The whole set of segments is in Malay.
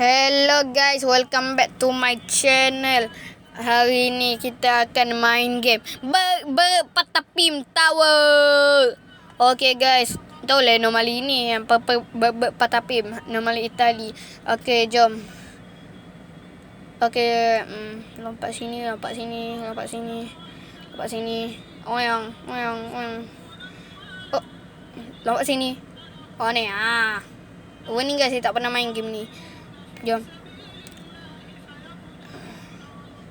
Hello guys, welcome back to my channel. Hari ni kita akan main game Berpatapim Tower. Okay guys, tahu lah normally ni yang Berpatapim, normally Itali. Okay, jom. Okay, lompat sini. Oyang. Oh, lompat sini. Oh ni, Warning guys, saya tak pernah main game ni. Jom.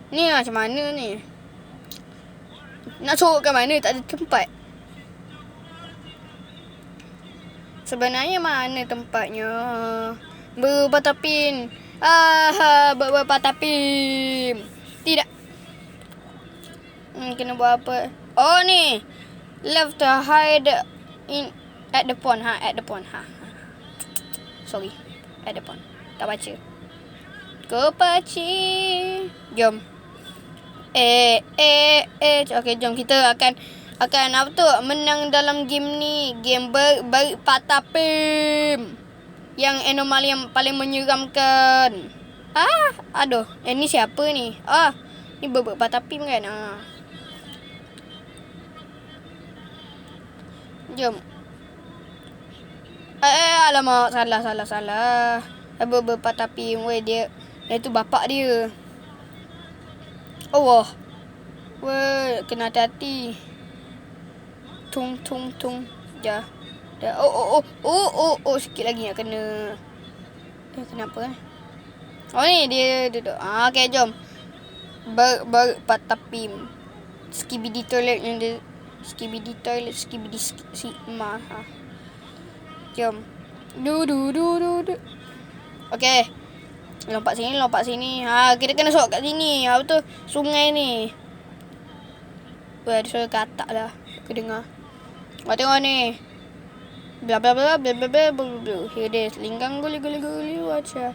Ni macam mana ni? Nak sorok ke mana? Tak ada tempat. Sebenarnya mana tempatnya? Berpatapim. Berpatapim. Tidak. Kena buat apa? Oh ni. Left to hide in at the pond. At the pond. Sorry. At the pond. Tak baca. Kepaci. Jom. Okay, jom kita akan apa tu? Menang dalam game ni. Game Berpatapim. Yang anomali yang paling menyeramkan. Aduh. Ni siapa ni? Ni Berpatapim kan? Jom. Alamak. Salah. Berpatapim. Weh, dia tu bapak dia. Allah. Weh, kena hati-hati. Tung. Dah. Oh, sikit lagi nak kena. Kenapa? Oh ni dia duduk. Okay, jom. Berpatapim. Skibidi toilet yang dia. Skibidi sigma. Jom. Du. Okay. Lompat sini. Kita kena sorok kat sini. Apa tu? Sungai ni. Ada suara katak dah. Aku dengar. Tengok ni. Bla. Here it is. Linggang guli. Wacha.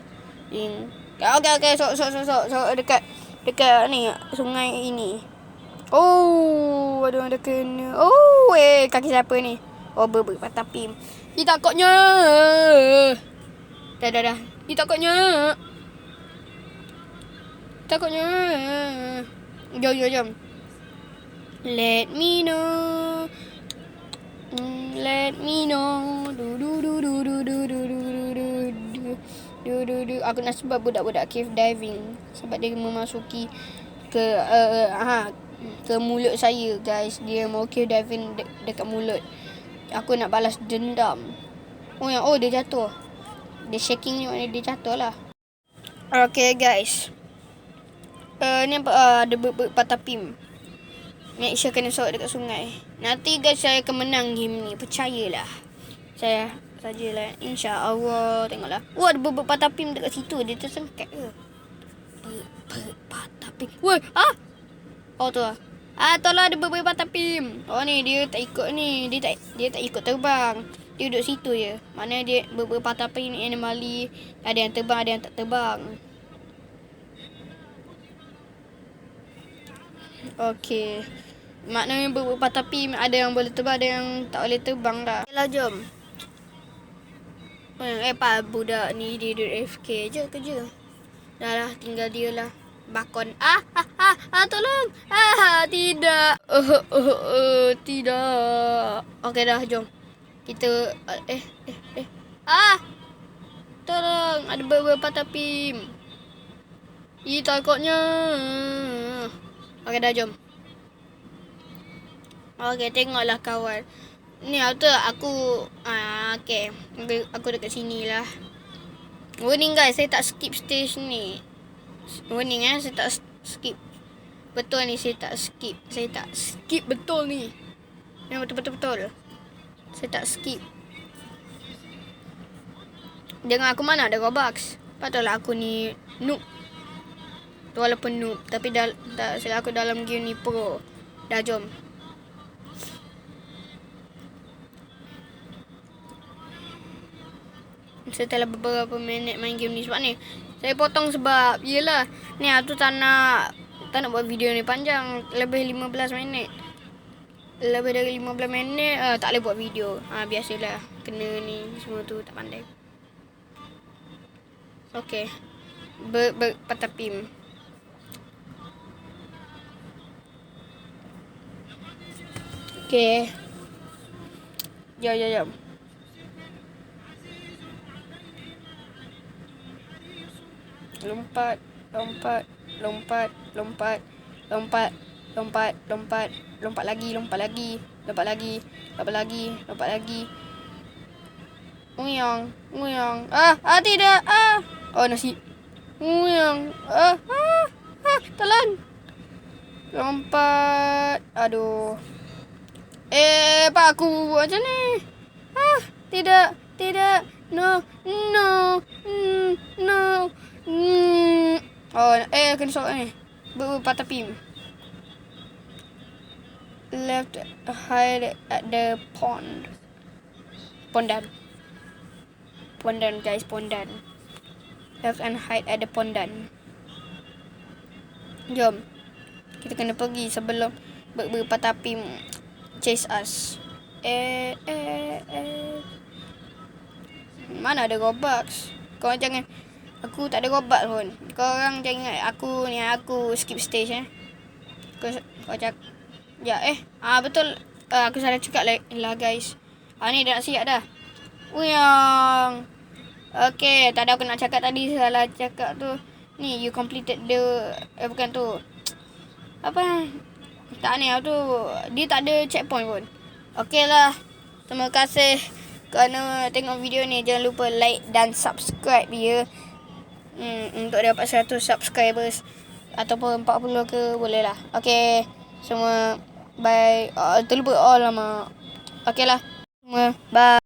Okay. Sorok dekat ni. Sungai ini. Oh, ada kena. Oh, kaki siapa ni? Oh, Berpatapim. Takutnya. Dah. Takutnya. Jom. Let me know. Du. Aku nak sebab budak-budak cave diving. Sebab dia memasuki ke mulut saya guys. Dia mau cave diving dekat mulut. Aku nak balas dendam. Dia jatuh. Dia shaking ni maknanya dia jatuh lah. Okay guys. Ni apa? Ada Berpatapim. Make sure kena sorok dekat sungai. Nanti guys saya akan menang game ni. Percayalah. Saya sajalah. InsyaAllah. Tengoklah. Ada Berpatapim dekat situ. Dia tersengkat ke? Berpatapim. Oh tu lah. Tolong ada Berpatapim. Oh ni dia tak ikut ni. Dia tak ikut terbang. Dia duduk situ je. Mana dia Berpatapim ni anomali. Ada yang terbang, ada yang tak terbang. Okey. Maknanya Berpatapim ada yang boleh terbang, ada yang tak boleh terbang dah. Okeylah, jom. Pak budak ni dia duduk AFK je kerja. Dah lah, tinggal dia lah. Bakon. Tolong. Tidak. Tidak. Okey dah, jom. Kita tolong, ada Berpatapim. Takutnya. Okey dah, jom. Okey, tengoklah kawan. Ni aku okey. Aku dekat sini lah. Warning guys, saya tak skip stage ni. Warning saya tak skip. Betul ni, saya tak skip. Betul ni. Yang betul. Saya tak skip. Jangan aku mana ada Robux. Patutlah aku ni noob. Walaupun noob, tapi aku dalam game ni pro. Dah, jom. Setelah beberapa minit main game ni. Sebab ni saya potong sebab yelah ni aku tak nak buat video ni panjang. Lebih 15 minit. Lebih dari 15 minit tak boleh buat video. Biasalah kena ni semua tu tak pandai. Okay. Patapim. Okay. Jom. Lompat. Lompat lagi. Nguyang. Tidak. Oh, nasi. Nguyang. Telan. Lompat. Aduh. Pak, aku buat macam ni. Tidak. No. Oh, kena sok ni. Patapim. Left hide at the pond. Pondan, guys, pondan. Left and hide at the pondan. Jom. Kita kena pergi sebelum patapim chase us. Mana ada Robux? Korang jangan. Aku tak ada Robux pun. Korang jangan ingat aku skip stage Kau cakap. Ya, betul. Aku salah cakap lah guys. Ni dah nak siap dah. Uyang. Okay, tak ada aku nak cakap tadi. Salah cakap tu. Ni, you completed the... bukan tu. Apa? Tak ni, tu. Dia tak ada checkpoint pun. Okay lah. Terima kasih kerana tengok video ni. Jangan lupa like dan subscribe ya. Untuk dapat 100 subscribers. Ataupun 40 ke, boleh lah. Okay. Semua bye. Terlupa all lama. Okay lah. Semua bye.